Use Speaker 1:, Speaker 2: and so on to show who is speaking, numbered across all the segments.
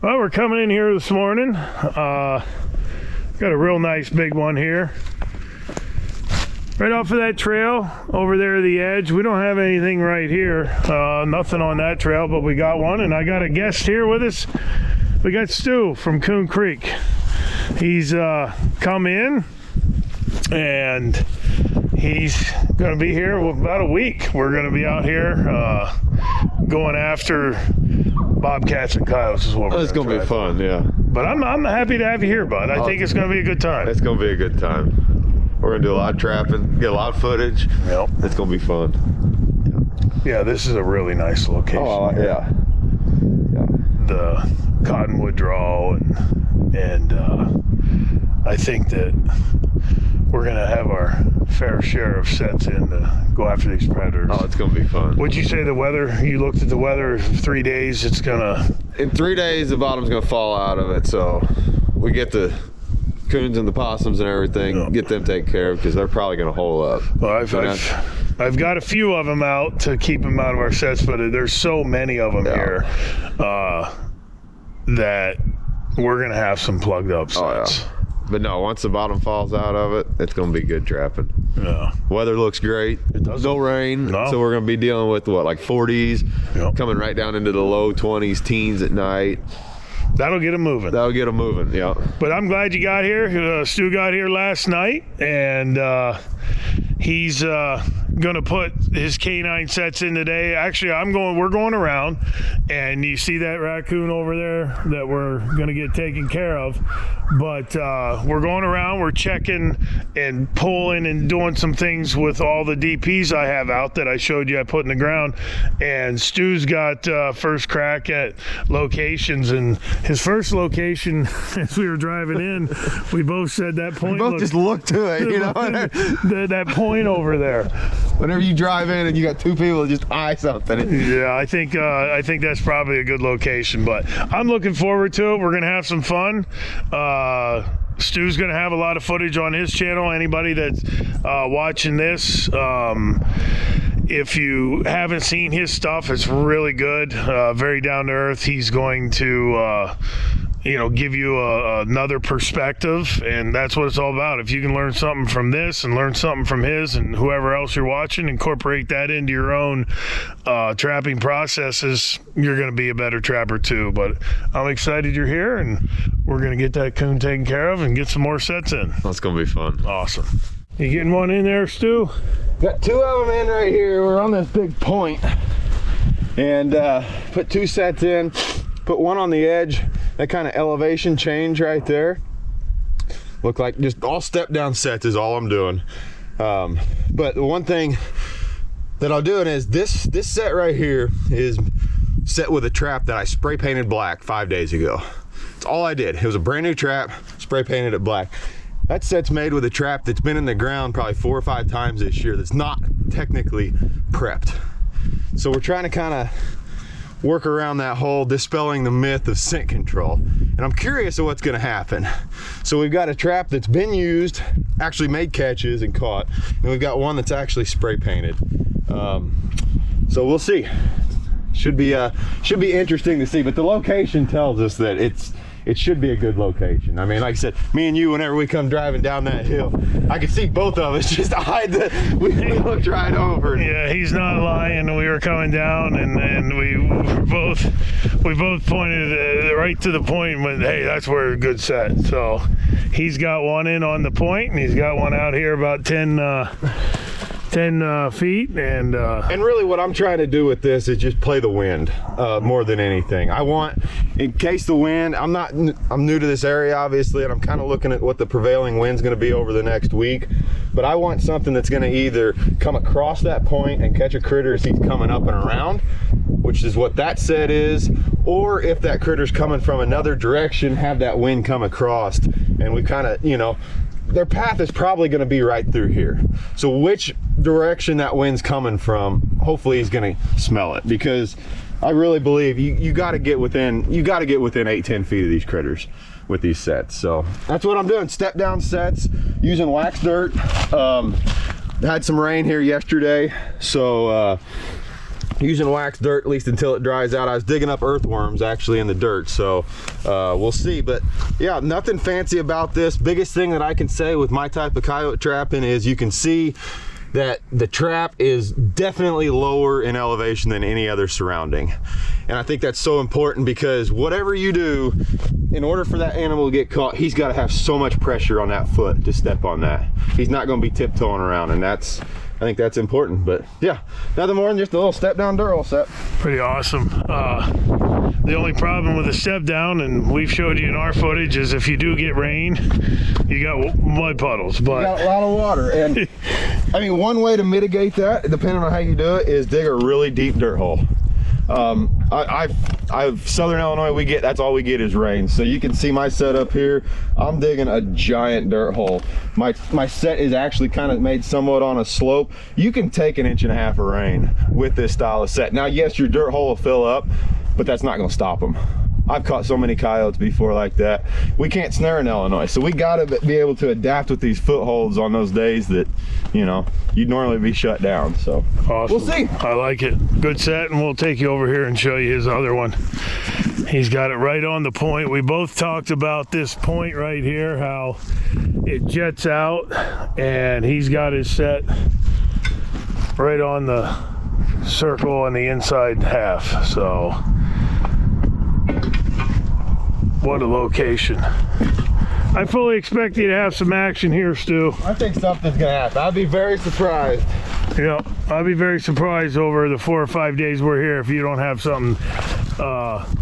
Speaker 1: Well, we're coming in here this morning. Got a real nice big one here. Right off of that trail over there at the edge. We don't have anything right here. Nothing on that trail, but we got one. And I got a guest here with us. We got Stu from Coon Creek. He's come in and he's going to be here about a week. We're going to be out here going after Bobcats and Coyotes is what we're
Speaker 2: It's going to be fun, yeah.
Speaker 1: But I'm happy to have you here, bud. I think it's going to be a good time.
Speaker 2: It's going to be a good time. We're going to do a lot of trapping, get a lot of footage.
Speaker 1: Yep.
Speaker 2: It's going to be fun.
Speaker 1: Yeah, this is a really nice location.
Speaker 2: Oh, yeah.
Speaker 1: The cottonwood draw and I think that we're going to have our fair share of sets in to go after these predators.
Speaker 2: Oh, it's going to be fun.
Speaker 1: Would you say the weather, you looked at the weather, 3 days, it's going to...
Speaker 2: In 3 days, the bottom's going to fall out of it, so we get the coons and the possums and everything, get them taken care of, because they're probably going to hole up.
Speaker 1: Well, I've got a few of them out to keep them out of our sets, but there's so many of them here that we're going to have some plugged up sets.
Speaker 2: Oh, yeah. But no, once the bottom falls out of it, it's going to be good trapping.
Speaker 1: Yeah.
Speaker 2: Weather looks great. No rain. No. So we're going to be dealing with what, like 40s, coming right down into the low 20s, teens at night.
Speaker 1: That'll get them moving.
Speaker 2: That'll get them moving, yeah.
Speaker 1: But I'm glad you got here. Stu got here last night, and he's going to put his canine sets in today. Actually, we're going around, and you see that raccoon over there that we're going to get taken care of. But we're going around, we're checking and pulling and doing some things with all the DPs I have out that I showed you I put in the ground. And Stu's got first crack at locations, and his first location, as we were driving in, we both said that point.
Speaker 2: We both just looked to it, you know?
Speaker 1: that point over there.
Speaker 2: Whenever you drive in and you got two people that just eye something.
Speaker 1: Yeah, I think that's probably a good location, but I'm looking forward to it. We're going to have some fun. Stu's going to have a lot of footage on his channel. Anybody that's watching this, if you haven't seen his stuff, it's really good. Very down to earth. He's going to give you another perspective, and that's what it's all about. If you can learn something from this and learn something from his and whoever else you're watching, incorporate that into your own trapping processes, you're going to be a better trapper too. But I'm excited you're here, and we're going to get that coon taken care of and get some more sets in.
Speaker 2: That's going to be fun.
Speaker 1: Awesome. You getting one in there, Stu?
Speaker 3: Got two of them in right here. We're on this big point, and put two sets in. Put one on the edge, that kind of elevation change right there. Look like just all step down sets is all I'm doing. But the one thing that I'll do is this set right here is set with a trap that I spray painted black 5 days ago. That's all I did. It was a brand new trap, spray painted it black. That set's made with a trap that's been in the ground probably 4 or 5 times this year that's not technically prepped. So we're trying to kind of work around that whole dispelling the myth of scent control. And I'm curious of what's gonna happen. So we've got a trap that's been used, actually made catches and caught, and we've got one that's actually spray painted. So we'll see. Should be interesting to see, but the location tells us that it should be a good location. I mean, like I said, me and you, whenever we come driving down that hill, I could see both of us just we looked right over.
Speaker 1: Yeah, he's not lying. We were coming down, and we both pointed right to the point and went, hey, that's where a good set. So he's got one in on the point, and he's got one out here about 10 feet, and
Speaker 3: really what I'm trying to do with this is just play the wind more than anything. I want, in case the wind, I'm new to this area obviously, and I'm kind of looking at what the prevailing wind's going to be over the next week, but I want something that's going to either come across that point and catch a critter as he's coming up and around, which is what that set is, or if that critter's coming from another direction, have that wind come across, and we kind of, their path is probably going to be right through here. So which direction that wind's coming from, hopefully he's going to smell it, because I really believe you got to get within 8-10 feet of these critters with these sets. So that's what I'm doing, step down sets using wax dirt. Had some rain here yesterday, so using wax dirt at least until it dries out. I was digging up earthworms actually in the dirt, so we'll see. But yeah, nothing fancy about this. Biggest thing that I can say with my type of coyote trapping is you can see that the trap is definitely lower in elevation than any other surrounding. And I think that's so important because whatever you do, in order for that animal to get caught, he's got to have so much pressure on that foot to step on that. He's not going to be tiptoeing around, and I think that's important. But yeah, nothing more than just a little step down dirt hole set.
Speaker 1: Pretty awesome. The only problem with the step down, and we've showed you in our footage, is if you do get rain, you got mud puddles. But
Speaker 3: you got a lot of water, and I mean, one way to mitigate that, depending on how you do it, is dig a really deep dirt hole. I've Southern Illinois, that's all we get is rain. So you can see my setup here. I'm digging a giant dirt hole. My set is actually kind of made somewhat on a slope. You can take 1.5 inches of rain with this style of set. Now, yes, your dirt hole will fill up, but that's not going to stop them. I've caught so many coyotes before like that. We can't snare in Illinois, so we got to be able to adapt with these footholds on those days that, you know, you'd normally be shut down. So
Speaker 1: awesome.
Speaker 3: We'll see.
Speaker 1: I like it. Good set, and we'll take you over here and show you his other one. He's got it right on the point. We both talked about this point right here, how it jets out, and he's got his set right on the circle on the inside half. So what a location. I fully expect you to have some action here, Stu.
Speaker 3: I think something's gonna happen. I'd be very surprised.
Speaker 1: Yeah, I'd be very surprised over the 4 or 5 days we're here if you don't have something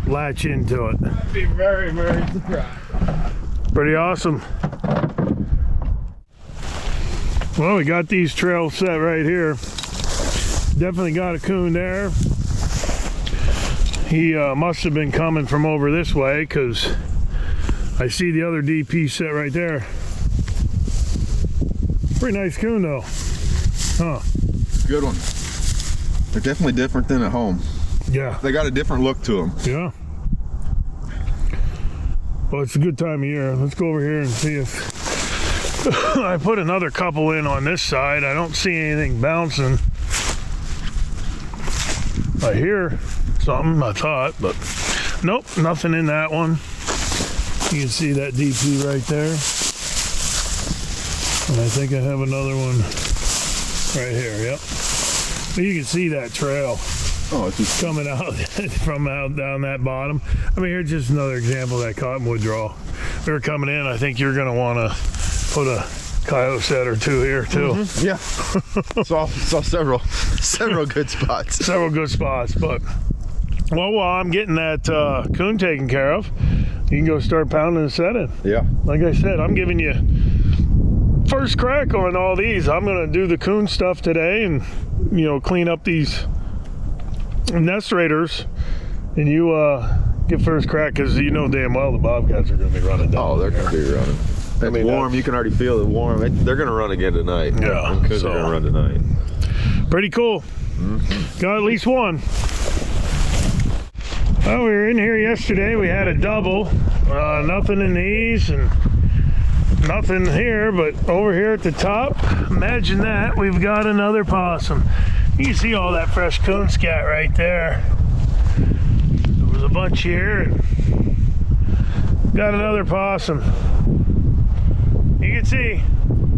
Speaker 1: latch into it.
Speaker 3: I'd be very, very surprised.
Speaker 1: Pretty awesome. Well, we got these trails set right here. Definitely got a coon there. He must have been coming from over this way because I see the other DP set right there. Pretty nice coon though. Huh.
Speaker 3: Good one. They're definitely different than at home.
Speaker 1: Yeah.
Speaker 3: They got a different look to them.
Speaker 1: Yeah. Well, it's a good time of year. Let's go over here and see if I put another couple in on this side. I don't see anything bouncing. I hear something, I thought, but nope, nothing in that one. You can see that DP right there. And I think I have another one right here, yep. But you can see that trail. Oh, it's just coming out from out down that bottom. I mean, here's just another example of that cottonwood draw. We were coming in, I think you're gonna wanna put a coyote set or two here too.
Speaker 3: Mm-hmm. Yeah, saw several good spots.
Speaker 1: Several good spots, but well, while I'm getting that coon taken care of, you can go start pounding the set in. Yeah. Like I said, I'm giving you first crack on all these. I'm gonna do the coon stuff today and, you know, clean up these nest raiders, and you get first crack because you know damn well the bobcats are gonna be running down.
Speaker 2: Oh, they're gonna be running. It's warm. You can already feel it warm. They're gonna run again tonight.
Speaker 1: Yeah.
Speaker 2: Coons are gonna run tonight.
Speaker 1: Pretty cool. Mm-hmm. Got at least one. Well, we were in here yesterday. We had a double. Nothing in these and nothing here, but over here at the top, imagine that, we've got another possum. You can see all that fresh coon scat right there. There was a bunch here and got another possum. You can see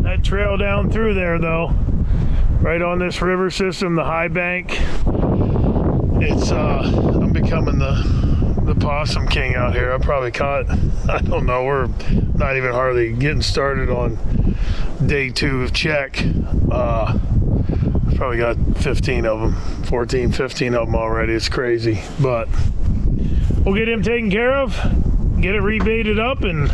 Speaker 1: that trail down through there though, right on this river system, the high bank. It's I'm becoming the possum king out here. I probably caught, I don't know, we're not even hardly getting started on day 2 of check. Probably got 15 of them, 14, 15 of them already. It's crazy, but we'll get him taken care of, get it rebaited up, and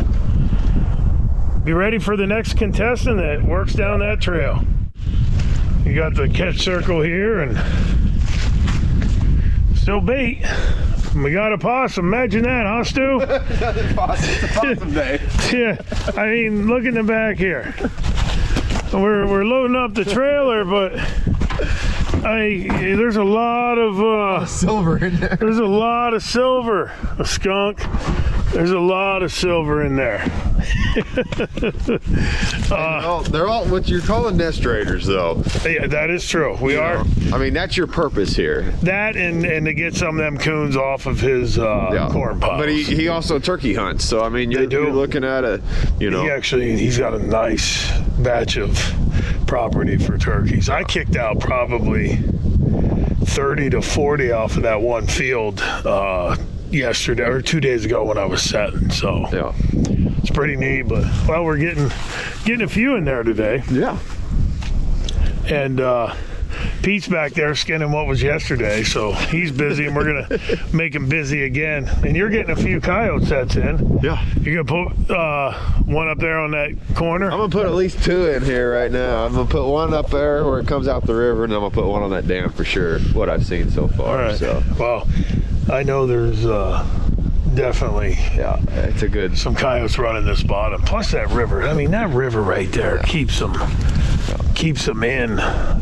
Speaker 1: be ready for the next contestant that works down that trail. You got the catch circle here and still bait. We got a possum. Imagine that, huh, Stu?
Speaker 3: It's a possum day.
Speaker 1: Yeah, I mean, look in the back here. We're loading up the trailer, but there's a lot of
Speaker 3: silver in there.
Speaker 1: There's a lot of silver. A skunk, There's a lot of silver in there.
Speaker 2: They're all what you're calling nest raiders, though.
Speaker 1: Yeah, that is true. We are.
Speaker 2: I mean, that's your purpose here.
Speaker 1: That and to get some of them coons off of his corn piles.
Speaker 2: But he also turkey hunts, so I mean, you're looking at a,
Speaker 1: He's got a nice batch of property for turkeys. I kicked out probably 30 to 40 off of that one field yesterday or 2 days ago when I was setting. So
Speaker 2: yeah,
Speaker 1: it's pretty neat. But well, we're getting a few in there today.
Speaker 2: Yeah.
Speaker 1: And Pete's back there skinning what was yesterday, so he's busy, and we're gonna make him busy again. And you're getting a few coyote sets in.
Speaker 2: Yeah.
Speaker 1: You're gonna put one up there on that corner.
Speaker 2: I'm gonna put at least 2 in here right now. I'm gonna put one up there where it comes out the river, and I'm gonna put one on that dam for sure. What I've seen so far.
Speaker 1: All right.
Speaker 2: So.
Speaker 1: Well, I know there's definitely
Speaker 2: it's a good.
Speaker 1: some coyotes running this bottom. Plus that river. I mean, that river right there keeps them in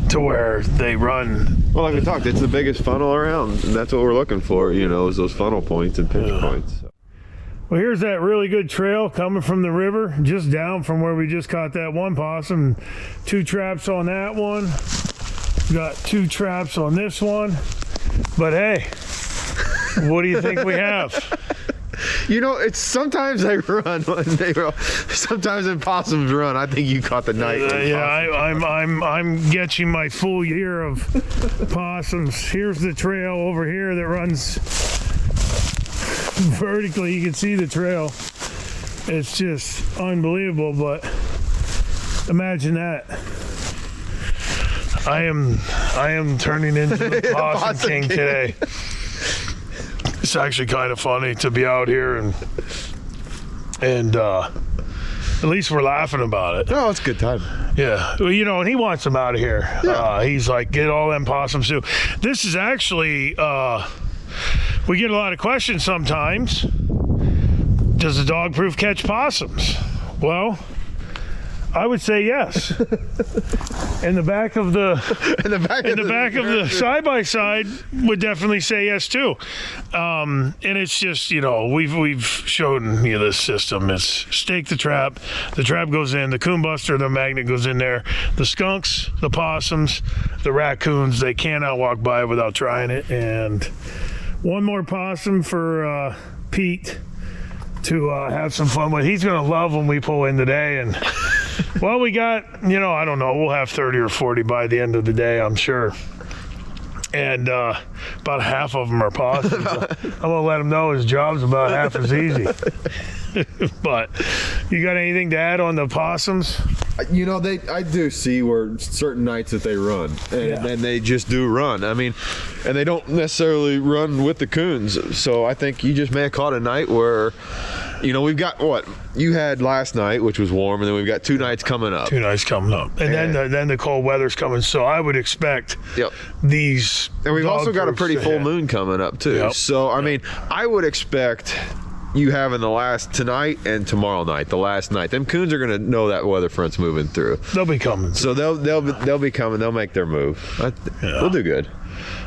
Speaker 1: to where they run.
Speaker 2: Well, like we talked, it's the biggest funnel around, and that's what we're looking for. Is those funnel points and pinch points. So.
Speaker 1: Well, here's that really good trail coming from the river, just down from where we just caught that one possum. 2 traps on that one. Got 2 traps on this one. But hey, what do you think we have?
Speaker 2: It's sometimes they run. Sometimes when possums run. I think you caught the night.
Speaker 1: I'm getting my full year of possums. Here's the trail over here that runs vertically. You can see the trail. It's just unbelievable. But imagine that. I am turning into the possum king today. It's actually kind of funny to be out here and at least we're laughing about it.
Speaker 2: Oh, it's a good time.
Speaker 1: Yeah. Well, and he wants them out of here. Yeah. He's like, get all them possums too. This is actually, we get a lot of questions sometimes. Does the dog proof catch possums? Well, I would say yes. In the back of the side by side would definitely say yes too. And it's just we've shown you this system. It's stake the trap goes in, the coon buster, the magnet goes in there. The skunks, the possums, the raccoons, they cannot walk by without trying it. And one more possum for Pete to have some fun with. He's gonna love when we pull in today. And well, we got, I don't know, we'll have 30 or 40 by the end of the day, I'm sure. And about half of them are possums. I'm gonna let him know his job's about half as easy. But you got anything to add on the possums?
Speaker 2: I do see where certain nights that they run, and they just do run. I mean, and they don't necessarily run with the coons. So I think you just may have caught a night where, we've got what you had last night, which was warm, and then we've got 2 nights coming up.
Speaker 1: 2 nights coming up, and then the cold weather's coming. So I would expect these.
Speaker 2: And we've also got a pretty full moon coming up too. Yep. So I mean, I would expect you having tonight and tomorrow night, the last night. Them coons are gonna know that weather front's moving through.
Speaker 1: They'll be coming.
Speaker 2: So they'll be coming. They'll make their move. We'll do good.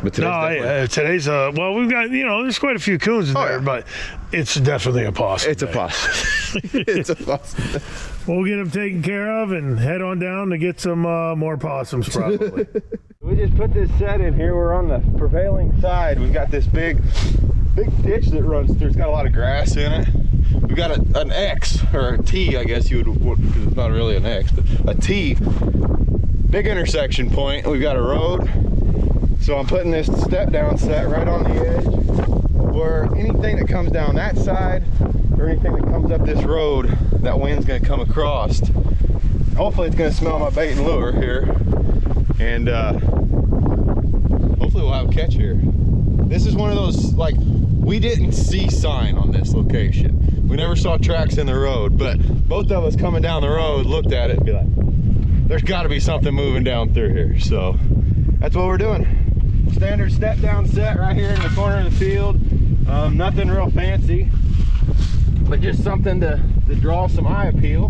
Speaker 2: But
Speaker 1: today's well, we've got there's quite a few coons in there, but it's definitely a possum.
Speaker 2: It's a possum. It's a possum.
Speaker 1: We'll get them taken care of and head on down to get some more possums probably.
Speaker 3: We just put this set in here. We're on the prevailing side. We've got this big ditch that runs through. It's got a lot of grass in it. We've got an X, or a T, I guess you would, because it's not really an X, but a T. Big intersection point. We've got a road. So I'm putting this step down set right on the edge where anything that comes down that side or anything that comes up this road, that wind's gonna come across. Hopefully it's gonna smell my bait and lure here. And hopefully we'll have a catch here. This is one of those, we didn't see sign on this location. We never saw tracks in the road, but both of us coming down the road looked at it and be like, there's gotta be something moving down through here. So that's what we're doing. Standard step down set right here in the corner of the field. Nothing real fancy, but just something to draw some eye appeal.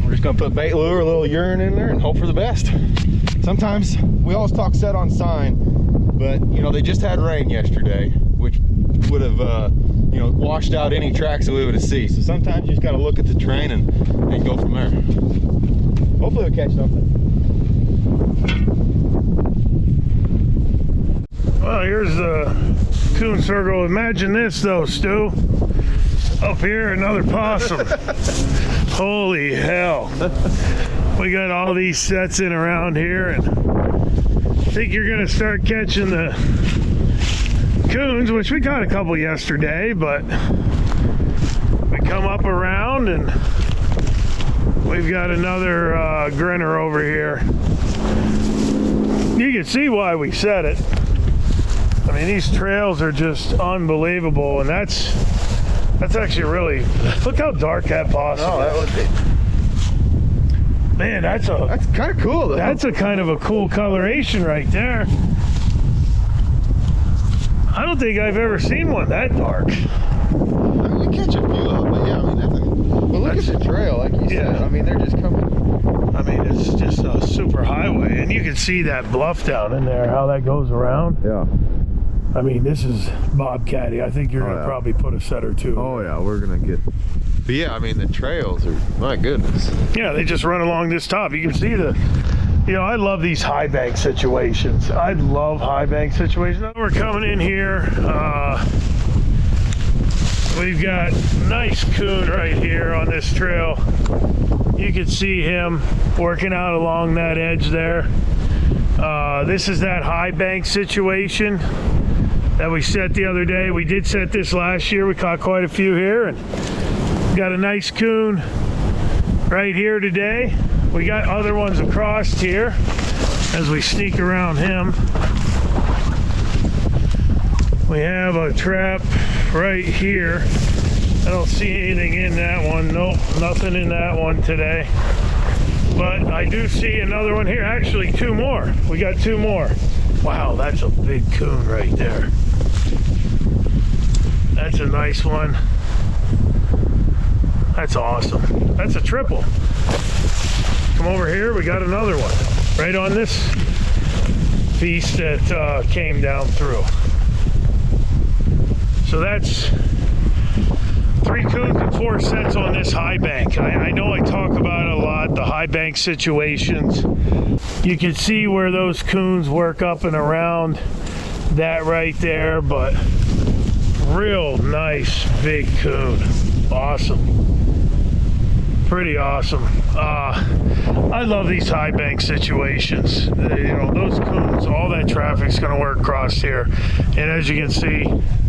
Speaker 3: We're just gonna put bait lure, a little urine in there and hope for the best. Sometimes we always talk set on sign, but they just had rain yesterday, which would have washed out any tracks that we would see. So sometimes you just got to look at the terrain and go from there. Hopefully we'll catch something.
Speaker 1: Well, here's the coon circle. Imagine this though, Stu. Up here, another possum. Holy hell. We got all these sets in around here, and I think you're gonna start catching the coons, which we caught a couple yesterday, but we come up around and we've got another grinner over here. You can see why we set it. I mean, these trails are just unbelievable, and that's actually really, look how dark that possum
Speaker 3: Oh, that
Speaker 1: is.
Speaker 3: would be.
Speaker 1: Man, that's
Speaker 3: kind of cool though.
Speaker 1: a kind of a cool coloration right there. I don't think I've ever seen one that dark.
Speaker 3: I mean, you catch a few of them, but yeah, I mean, but look at the trail, like you said. I mean, they're just coming.
Speaker 1: I mean, it's just a super highway, and you can see that bluff down in there, how that goes around.
Speaker 2: Yeah.
Speaker 1: I mean, this is Bobcatty. I think you're gonna probably put a set or two.
Speaker 2: Oh yeah, we're gonna get. But yeah, I mean the trails are, my goodness.
Speaker 1: Yeah, they just run along this top. You can see I love these high bank situations. I love high bank situations. We're coming in here. We've got nice coon right here on this trail. You can see him working out along that edge there. This is that high bank situation that we set the other day. We did set this last year. We caught quite a few here, and got a nice coon right here today. We got other ones across here as we sneak around him. We have a trap right here. I don't see anything in that one. Nope, nothing in that one today. But I do see another one here. Actually, two more. We got two more. Wow, that's a big coon right there. That's a nice one. That's awesome. That's a triple. Come over here, we got another one. Right on this piece that came down through. So that's 3 coons and 4 sets on this high bank. I know I talk about it a lot, the high bank situations. You can see where those coons work up and around that right there, but real nice big coon. Awesome. Pretty awesome. I love these high bank situations. Those coons, all that traffic's gonna work across here. And as you can see,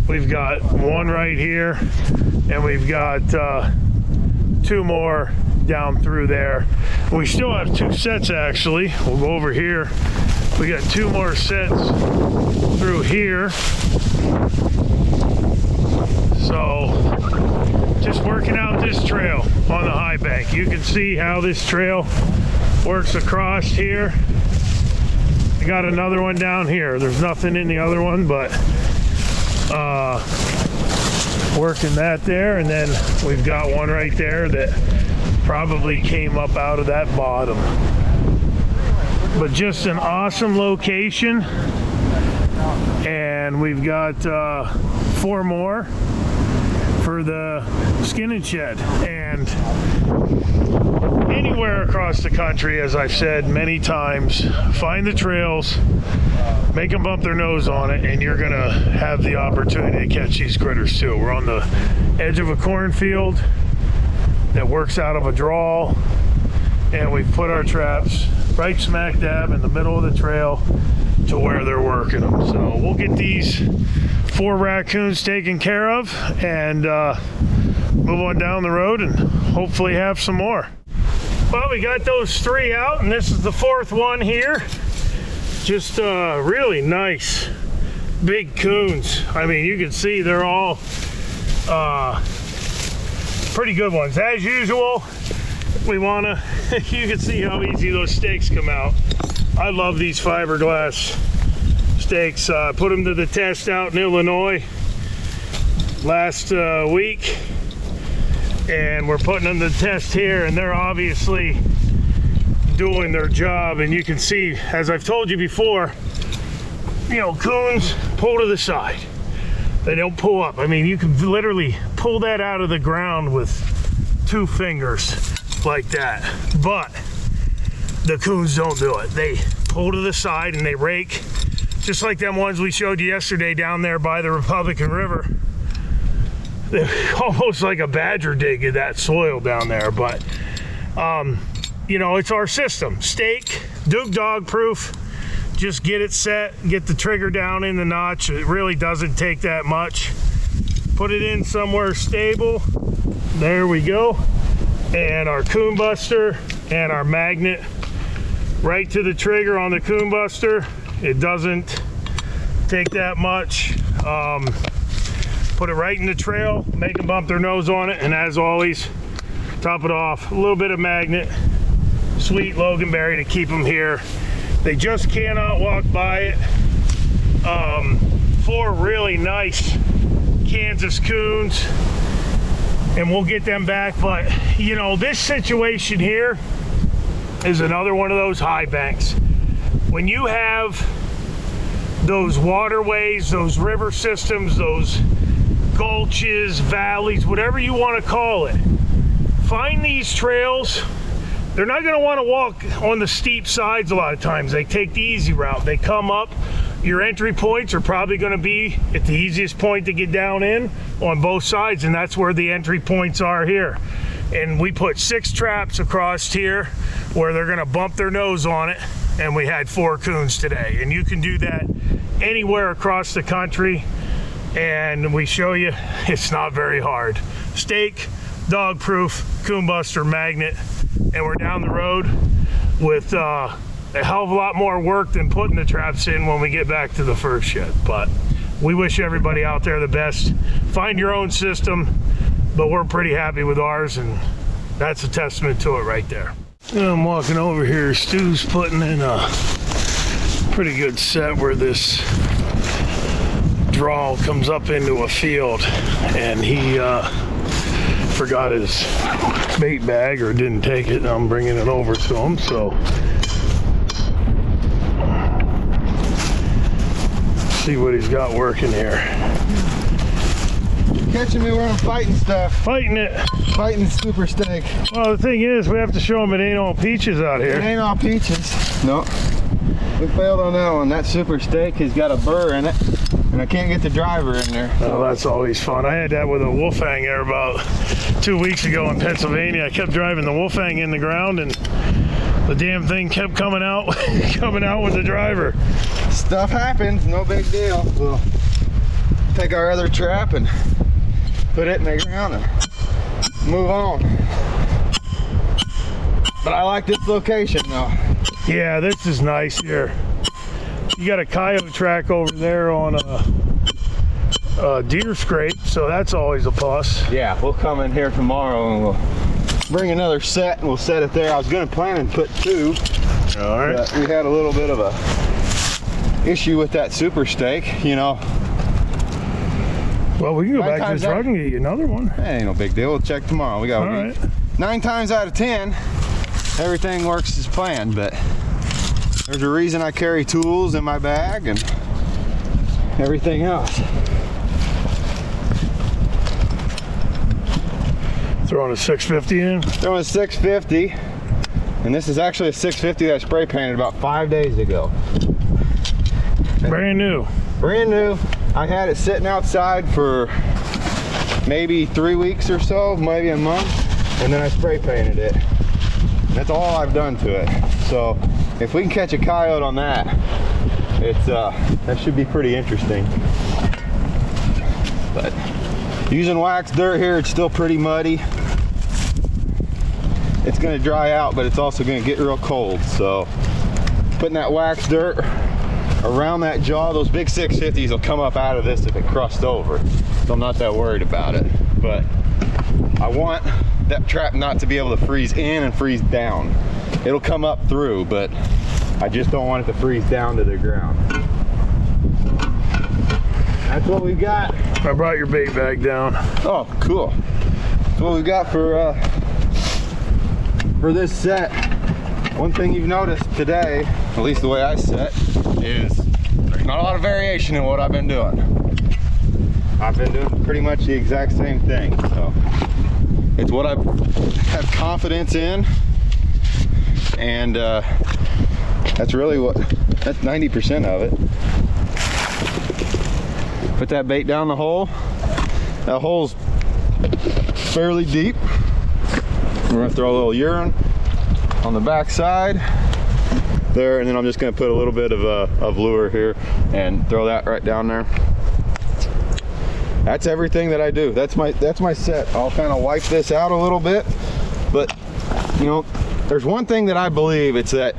Speaker 1: we've got one right here, and we've got 2 more down through there. We still have 2 sets actually. We'll go over here. We got 2 more sets through here. So just working out this trail on the high bank. You can see how this trail works across here. I got another one down here. There's nothing in the other one, but working that there, and then we've got one right there that probably came up out of that bottom. But just an awesome location, and we've got 4 more for the skin and shed. And anywhere across the country, as I've said many times, find the trails, make them bump their nose on it, and you're gonna have the opportunity to catch these critters too. We're on the edge of a cornfield that works out of a draw, and we've put our traps right smack dab in the middle of the trail to where they're working them. So we'll get these 4 raccoons taken care of and move on down the road and hopefully have some more. Well, we got those 3 out, and this is the 4th one here. Just really nice big coons. I mean, you can see they're all pretty good ones. As usual, we wanna, you can see how easy those steaks come out. I love these fiberglass steaks. Put them to the test out in Illinois last week, and we're putting them to the test here, and they're obviously doing their job. And you can see, as I've told you before, coons pull to the side. They don't pull up. I mean, you can literally pull that out of the ground with 2 fingers like that. But the coons don't do it. They pull to the side and they rake, just like them ones we showed you yesterday down there by the Republican River. They're almost like a badger dig in that soil down there. But, you know, it's our system. Stake, Duke dog proof. Just get it set, get the trigger down in the notch. It really doesn't take that much. Put it in somewhere stable. There we go. And our coon buster and our magnet right to the trigger on the coon buster. It doesn't take that much. Put it right in the trail, make them bump their nose on it, and as always, top it off. A little bit of magnet, sweet loganberry to keep them here. They just cannot walk by it. 4 really nice Kansas coons, and we'll get them back. But you know, this situation here is another one of those high banks. When you have those waterways, those river systems, those gulches, valleys, whatever you want to call it, find these trails. They're not going to want to walk on the steep sides a lot of times. They take the easy route. They come up. Your entry points are probably going to be at the easiest point to get down in on both sides, and that's where the entry points are here. And we put 6 traps across here where they're going to bump their nose on it, and we had 4 coons today. And you can do that anywhere across the country, and we show you it's not very hard. Stake, dog proof, coon buster, magnet, and we're down the road with a hell of a lot more work than putting the traps in when we get back to the fur shed. But we wish everybody out there the best. Find your own system, but we're pretty happy with ours, and that's a testament to it right there. I'm walking over here. Stu's putting in a pretty good set where this draw comes up into a field, and he forgot his bait bag or didn't take it, and I'm bringing it over to him. So see what he's got working here.
Speaker 3: Catching me where I'm fighting stuff.
Speaker 1: Fighting it.
Speaker 3: Fighting super steak.
Speaker 1: Well, the thing is, we have to show him it ain't all peaches out here.
Speaker 3: It ain't all peaches. No. We failed on that one. That super steak has got a burr in it, and I can't get the driver in there.
Speaker 1: Oh, that's always fun. I had that with a wolfang there about 2 weeks ago in Pennsylvania. I kept driving the wolfang in the ground, and the damn thing kept coming out with the driver.
Speaker 3: Stuff happens, no big deal. We'll take our other trap and put it in the ground and move on. But I like this location though.
Speaker 1: Yeah, this is nice here. You got a coyote track over there on a deer scrape, so that's always a plus.
Speaker 3: Yeah, we'll come in here tomorrow and we'll bring another set and we'll set it there. I was going to plan and put 2.
Speaker 1: All right.
Speaker 3: But we had a little bit of a issue with that super steak, you know.
Speaker 1: Well, we can go back to this truck and get you another one.
Speaker 3: Ain't no big deal. We'll check tomorrow. We got
Speaker 1: all right.
Speaker 3: 9 times out of 10, everything works as planned, but there's a reason I carry tools in my bag and everything else.
Speaker 1: Throwing a 650 in?
Speaker 3: Throwing a 650, and this is actually a 650 that I spray painted about 5 days ago.
Speaker 1: Brand new.
Speaker 3: Brand new. I had it sitting outside for maybe 3 weeks or so, maybe a month, and then I spray painted it. That's all I've done to it. So if we can catch a coyote on that, it's that should be pretty interesting. But using wax dirt here, it's still pretty muddy. It's gonna dry out, but it's also gonna get real cold. So putting that wax dirt around that jaw, those big 650s will come up out of this if it crust over. So I'm not that worried about it. But I want that trap not to be able to freeze in and freeze down. It'll come up through, but I just don't want it to freeze down to the ground. That's what we got.
Speaker 1: I brought your bait bag down.
Speaker 3: Oh, cool. That's what we got for this set. One thing you've noticed today, at least the way I set, is there's not a lot of variation in what I've been doing. I've been doing pretty much the exact same thing. So it's what I have confidence in, and that's really that's 90% of it. Put that bait down the hole. That hole's fairly deep. We're gonna throw a little urine on the back side there, and then I'm just gonna put a little bit of lure here and throw that right down there. That's everything that I do. That's my set. I'll kind of wipe this out a little bit, but you know, there's one thing that I believe, it's that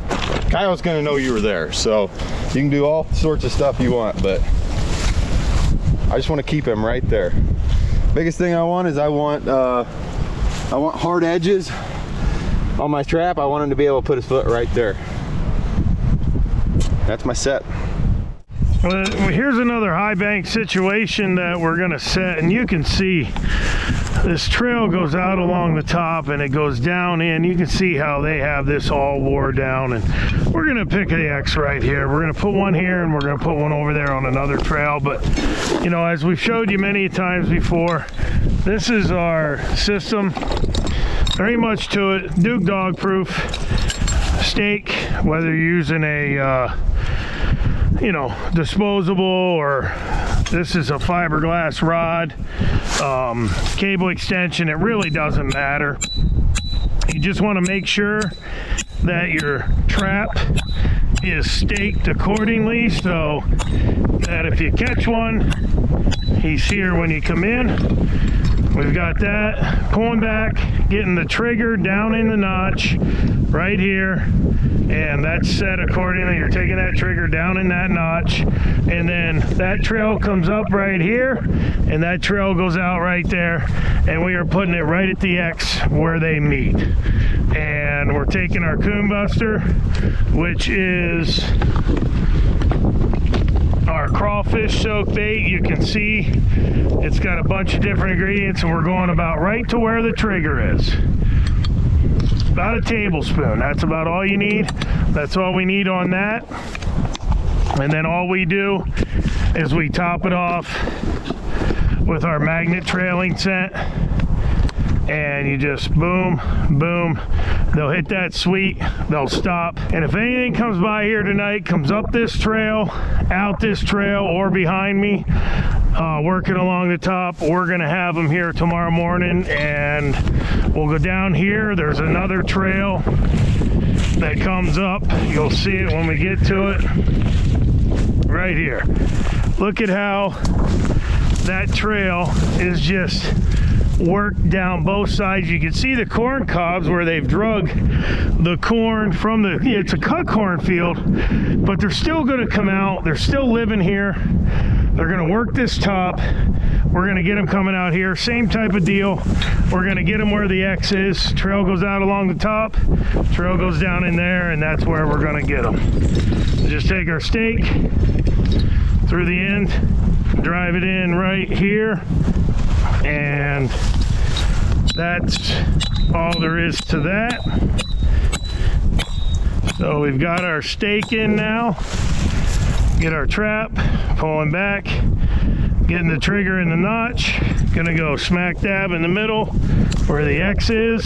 Speaker 3: Coyote's gonna know you were there. So you can do all sorts of stuff you want, but I just want to keep him right there. Biggest thing I want is I want hard edges on my trap. I want him to be able to put his foot right there. That's my set.
Speaker 1: Well, here's another high bank situation that we're gonna set, and you can see this trail goes out along the top and it goes down in. You can see how they have this all wore down, and we're gonna pick the X right here. We're gonna put one here and we're gonna put one over there on another trail. But you know, as we've showed you many times before, this is our system. Very much to it. Duke dog proof stake, whether you're using a you know, disposable, or this is a fiberglass rod, cable extension, it really doesn't matter. You just want to make sure that your trap is staked accordingly, so that if you catch one, he's here when you come in. We've got that. Pulling back, getting the trigger down in the notch right here, and that's set accordingly. You're taking that trigger down in that notch, and then that trail comes up right here, and that trail goes out right there, and we are putting it right at the X where they meet. And we're taking our Coon Buster, which is our crawfish soak bait. You can see it's got a bunch of different ingredients, and we're going about right to where the trigger is. About a tablespoon. That's about all you need. That's all we need on that. And then all we do is we top it off with our magnet trailing scent, and you just boom, boom. They'll hit that sweet, they'll stop. And if anything comes by here tonight, comes up this trail, out this trail, or behind me, working along the top, we're gonna have them here tomorrow morning, and we'll go down here. There's another trail that comes up. You'll see it when we get to it. Right here. Look at how that trail is just worked down both sides. You can see the corn cobs where they've drug the corn from the, it's a cut corn field, but they're still going to come out. They're still living here. They're going to work this top. We're going to get them coming out here. Same type of deal. We're going to get them where the X is. Trail goes out along the top. Trail goes down in there, and that's where we're going to get them. Just take our stake through the end, drive it in right here, and that's all there is to that. So we've got our stake in now. Get our trap, pulling back, getting the trigger in the notch. Gonna go smack dab in the middle where the X is.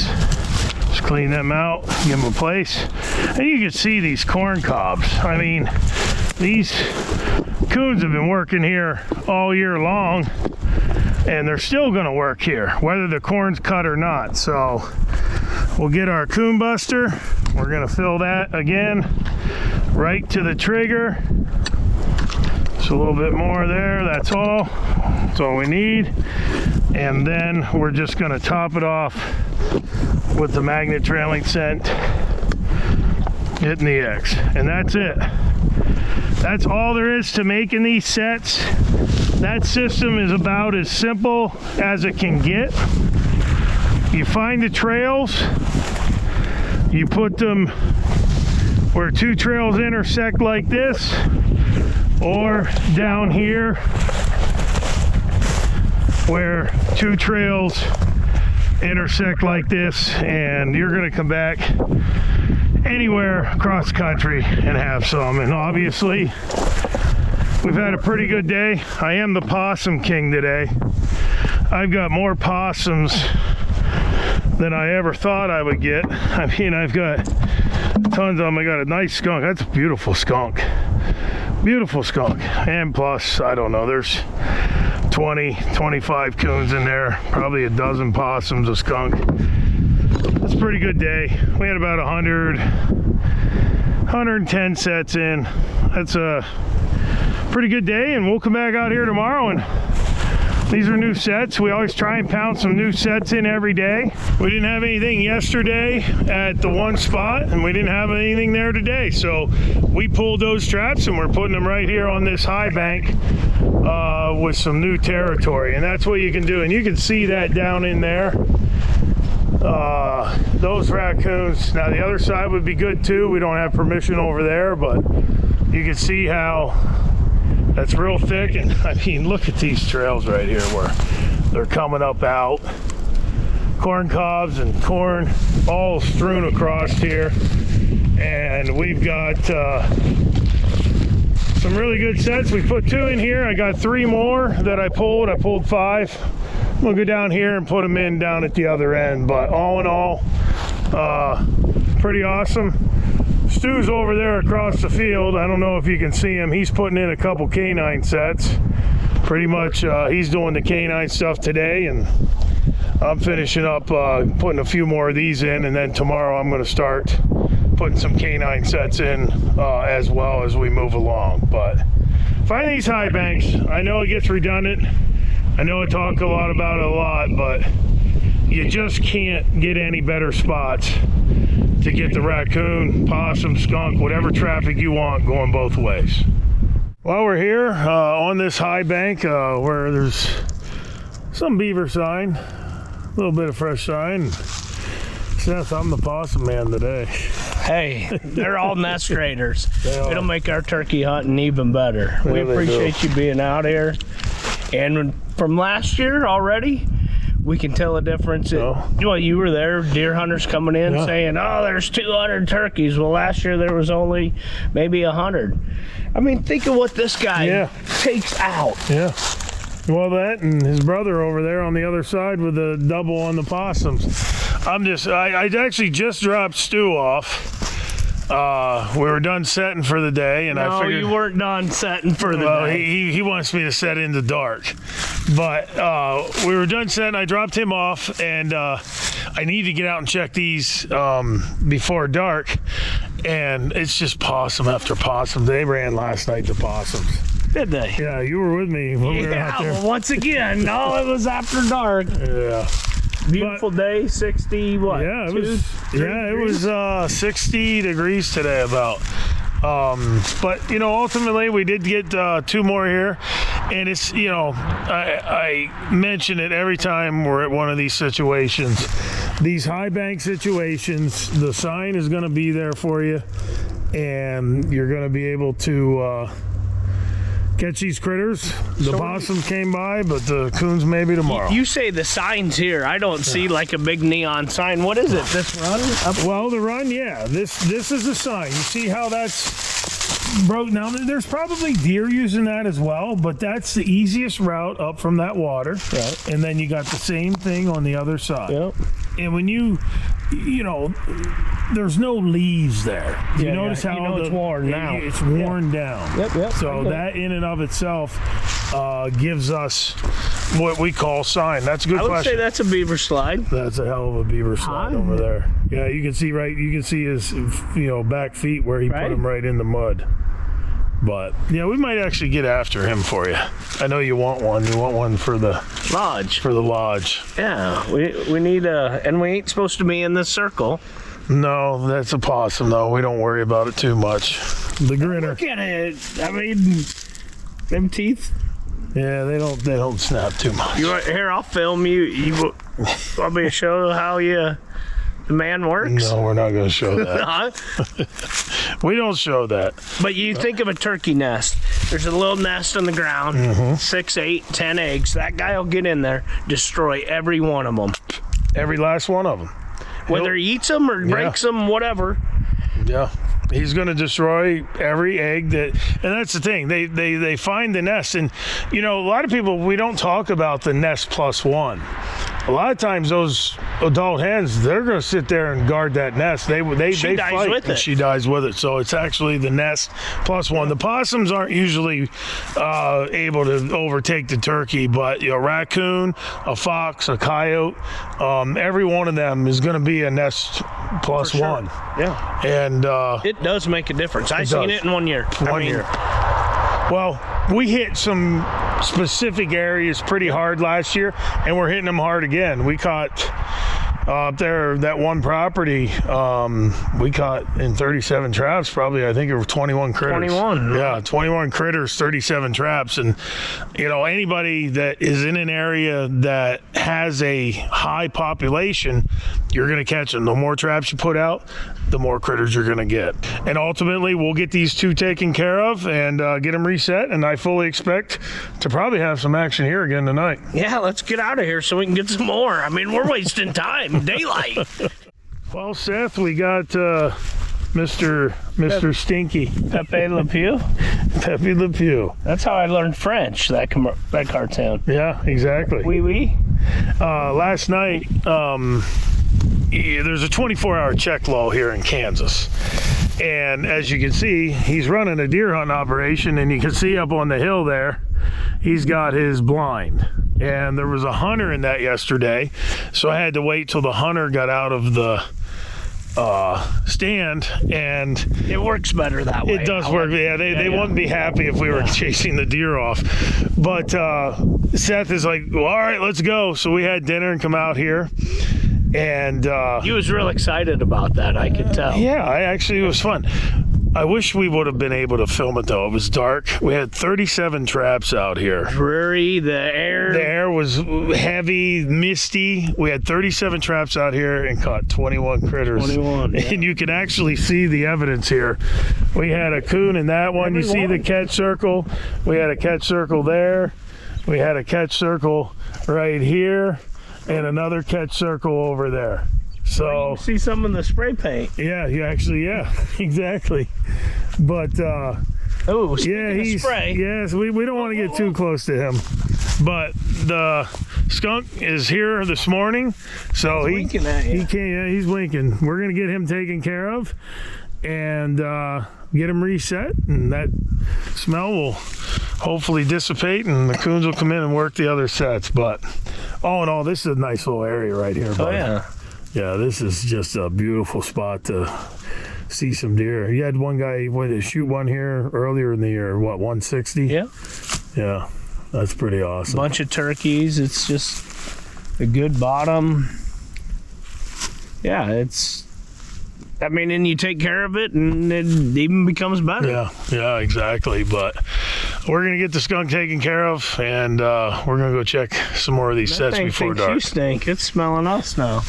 Speaker 1: Just clean them out, give them a place. And you can see these corn cobs. I mean, these coons have been working here all year long, and they're still gonna work here, whether the corn's cut or not. So we'll get our Coon Buster. We're gonna fill that again right to the trigger. Just a little bit more there, that's all. That's all we need. And then we're just gonna top it off with the magnet trailing scent, hitting the X. And that's it. That's all there is to making these sets. That system is about as simple as it can get. You find the trails, you put them where two trails intersect like this, or down here where two trails intersect like this, and you're gonna come back anywhere across the country and have some. And obviously We've had a pretty good day. I am the possum king today. I've got more possums than I ever thought I would get. I mean, I've got tons of them. I got a nice skunk. That's a beautiful skunk. Beautiful skunk. And plus, I don't know, there's 20, 25 coons in there. Probably a dozen possums, a skunk. It's a pretty good day. We had about 110 sets in. That's a pretty good day, and we'll come back out here tomorrow, and these are new sets. We always try and pound some new sets in every day. We didn't have anything yesterday at the one spot, and we didn't have anything there today. So we pulled those traps, and we're putting them right here on this high bank with some new territory. And that's what you can do. And you can see that down in there. Those raccoons. Now the other side would be good too. We don't have permission over there, but you can see how that's real thick. And I mean, look at these trails right here where they're coming up out. Corn cobs and corn all strewn across here. And we've got some really good sets. We put 2 in here. I got 3 more that I pulled. I pulled 5. We'll go down here and put them in down at the other end. But all in all, pretty awesome. Stu's over there across the field. I don't know if you can see him. He's putting in a couple canine sets. Pretty much he's doing the canine stuff today, and I'm finishing up putting a few more of these in, and then tomorrow I'm going to start putting some canine sets in as well as we move along. But find these high banks. I know it gets redundant. I know I talk a lot about it a lot, but you just can't get any better spots to get the raccoon, possum, skunk, whatever traffic you want going both ways. While we're here on this high bank where there's some beaver sign, a little bit of fresh sign. Seth, I'm the possum man today.
Speaker 4: Hey, they're all nest raiders. It'll make our turkey hunting even better.
Speaker 1: Yeah,
Speaker 4: we
Speaker 1: they
Speaker 4: appreciate you being out here. And from last year already, we can tell a difference. Well, you were there, deer hunters coming in saying, oh, there's 200 turkeys. Well, last year there was only maybe 100. I mean, think of what this guy takes out.
Speaker 1: Yeah. Well, that and his brother over there on the other side with the double on the possums. I actually just dropped Stu off. We were done setting for the day, and I figured...
Speaker 4: No, you weren't done setting for the day.
Speaker 1: He wants me to set in the dark. But we were done setting. I dropped him off, and I need to get out and check these before dark. And it's just possum after possum. They ran last night, the possums.
Speaker 4: Did they?
Speaker 1: Yeah, you were with me when we were out there.
Speaker 4: Well, once again, no, it was after dark.
Speaker 1: Yeah.
Speaker 4: Beautiful day, 60, what?
Speaker 1: Yeah, it was 60 degrees today about. But you know, ultimately we did get 2 more here, and it's, you know, I mention it every time we're at one of these situations. These high bank situations, the sign is going to be there for you, and you're going to be able to catch these critters. The possum came by, but the coons maybe tomorrow.
Speaker 4: You say the sign's here. I don't see like a big neon sign. What is it? This run?
Speaker 1: Well, the run, yeah. This is the sign. You see how that's broke? Now, there's probably deer using that as well, but that's the easiest route up from that water.
Speaker 4: Right.
Speaker 1: And then you got the same thing on the other side.
Speaker 4: Yep.
Speaker 1: And when you know, there's no leaves there. You notice how
Speaker 4: it's worn now.
Speaker 1: It's worn down.
Speaker 4: Yep.
Speaker 1: So that in and of itself gives us what we call sign. That's a good question.
Speaker 4: I would say that's a beaver slide.
Speaker 1: That's a hell of a beaver slide over there. Yeah, you can see his back feet where he put them right in the mud. But yeah, we might actually get after him for you. I know you want one. You want one for the
Speaker 4: lodge.
Speaker 1: For the lodge.
Speaker 4: Yeah, we need and we ain't supposed to be in this circle.
Speaker 1: No, that's a possum though. We don't worry about it too much. The grinner.
Speaker 4: Look at it. I mean, them teeth.
Speaker 1: Yeah, they don't snap too much.
Speaker 4: Here, I'll film you. You want me to show how the man works?
Speaker 1: No, we're not going to show that. We don't show that.
Speaker 4: But you think of a turkey nest. There's a little nest on the ground, 6, 8, 10 eggs. That guy will get in there, destroy every one of them.
Speaker 1: Every last one of them.
Speaker 4: Whether he eats them or breaks them, whatever.
Speaker 1: Yeah. He's going to destroy every egg and that's the thing. They find the nest, and a lot of people, we don't talk about the nest plus one. A lot of times those adult hens, they're going to sit there and guard that nest. They fight
Speaker 4: with
Speaker 1: and
Speaker 4: it.
Speaker 1: she dies with it. So it's actually the nest plus one. The possums aren't usually able to overtake the turkey, but a raccoon, a fox, a coyote, every one of them is going to be a nest plus
Speaker 4: For sure.
Speaker 1: one.
Speaker 4: Yeah.
Speaker 1: And
Speaker 4: It does make a difference. I seen
Speaker 1: does.
Speaker 4: it in 1 year.
Speaker 1: One year. Well, we hit some specific areas pretty hard last year, and we're hitting them hard again. We caught up there, that one property, we caught in 37 traps, probably, I think it was 21 critters.
Speaker 4: 21.
Speaker 1: Yeah, 21 critters, 37 traps. And, anybody that is in an area that has a high population, you're going to catch them. The more traps you put out, the more critters you're going to get. And ultimately, we'll get these two taken care of and get them reset. And I fully expect to probably have some action here again tonight.
Speaker 4: Yeah, let's get out of here so we can get some more. I mean, we're wasting time. Daylight.
Speaker 1: Well, Seth, we got Mr. Stinky.
Speaker 4: Pepe Le Pew.
Speaker 1: Pepe Le Pew.
Speaker 4: That's how I learned French, that cartoon.
Speaker 1: Yeah, exactly.
Speaker 4: Oui, oui.
Speaker 1: Last night, there's a 24-hour check law here in Kansas. And as you can see, he's running a deer hunting operation, and you can see up on the hill there, he's got his blind. And there was a hunter in that yesterday, so I had to wait till the hunter got out of the stand, and
Speaker 4: it works better that way.
Speaker 1: It does work. Yeah, they wouldn't be happy if we were chasing the deer off. But Seth is like, well, all right, let's go. So we had dinner and come out here. And
Speaker 4: he was real excited about that, I could tell.
Speaker 1: Yeah, it was fun. I wish we would have been able to film it, though. It was dark. We had 37 traps out here.
Speaker 4: Dreary, the air
Speaker 1: was heavy, misty. We had 37 traps out here and caught 21 critters.
Speaker 4: 21, yeah.
Speaker 1: And you can actually see the evidence here. We had a coon in that one. You see the catch circle. We had a catch circle there. We had a catch circle right here and another catch circle over there. So
Speaker 4: you see some in the spray paint.
Speaker 1: Yeah, exactly. But
Speaker 4: he's spray.
Speaker 1: Yes, we don't want to get too close to him. But the skunk is here this morning, so
Speaker 4: he's winking at you.
Speaker 1: He can't. Yeah, he's winking. We're gonna get him taken care of and get him reset, and that smell will hopefully dissipate, and the coons will come in and work the other sets. But all in all, this is a nice little area right here. Buddy.
Speaker 4: Oh yeah.
Speaker 1: Yeah, this is just a beautiful spot to see some deer. You had one guy went to shoot one here earlier in the year, 160?
Speaker 4: Yeah.
Speaker 1: Yeah, that's pretty awesome.
Speaker 4: Bunch of turkeys. It's just a good bottom. Yeah, and you take care of it, and it even becomes better.
Speaker 1: Yeah, exactly. But we're going to get the skunk taken care of, and we're going to go check some more of these sets before dark.
Speaker 4: You stink. It's smelling us now.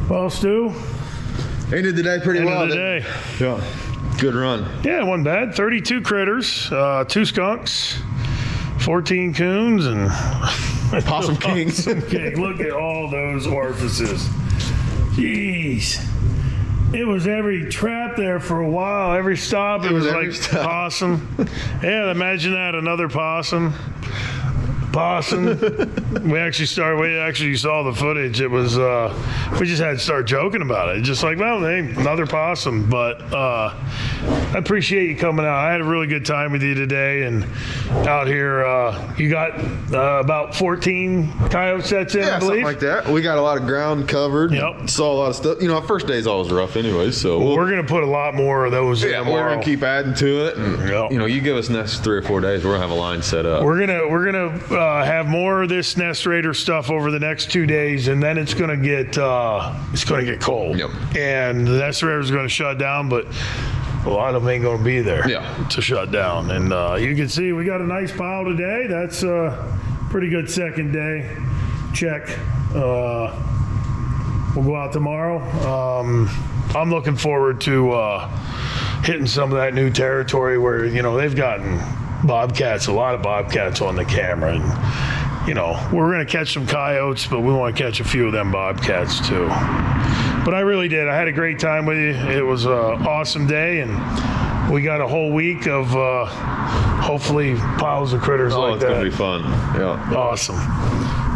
Speaker 1: Well, Stu.
Speaker 2: Ended the day pretty well.
Speaker 1: End of the day.
Speaker 2: Yeah. Good run.
Speaker 1: Yeah, it wasn't bad. 32 critters, 2 skunks, 14 coons, and
Speaker 2: Possum Kings.
Speaker 1: Look at all those orifices. Jeez. It was every trap there for a while. Every stop, it was like possum. Yeah, imagine that, another possum. We actually saw the footage. It was we just had to start joking about it. Just like, well, hey, another possum. But I appreciate you coming out. I had a really good time with you today, and out here you got about 14 coyote sets in, I believe.
Speaker 2: Something like that. We got a lot of ground covered.
Speaker 1: Yep.
Speaker 2: Saw a lot of stuff. Our first day's always rough anyway, so
Speaker 1: we're gonna put a lot more of those in tomorrow.
Speaker 2: We're gonna keep adding to it, and you give us next 3 or 4 days, we're gonna have a line set up.
Speaker 1: We're gonna have more of this Nest Raider stuff over the next 2 days, and then it's gonna get cold.
Speaker 2: Yep.
Speaker 1: And the Nest Raider is gonna shut down, but a lot of them ain't gonna be there to shut down. And you can see we got a nice pile today. That's a pretty good second day check. We'll go out tomorrow. I'm looking forward to hitting some of that new territory where they've gotten bobcats, a lot of bobcats on the camera, and you know, we're going to catch some coyotes, but we want to catch a few of them bobcats too. But I really did. I had a great time with you. It was an awesome day, and we got a whole week of hopefully piles of critters like
Speaker 2: it's
Speaker 1: that.
Speaker 2: gonna be fun. Yeah.
Speaker 1: Awesome.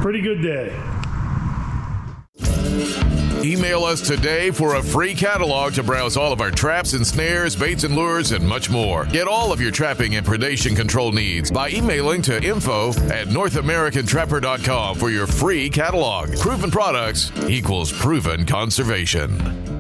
Speaker 1: Pretty good day.
Speaker 5: Email us today for a free catalog to browse all of our traps and snares, baits and lures, and much more. Get all of your trapping and predation control needs by emailing to info@NorthAmericanTrapper.com for your free catalog. Proven products equals proven conservation.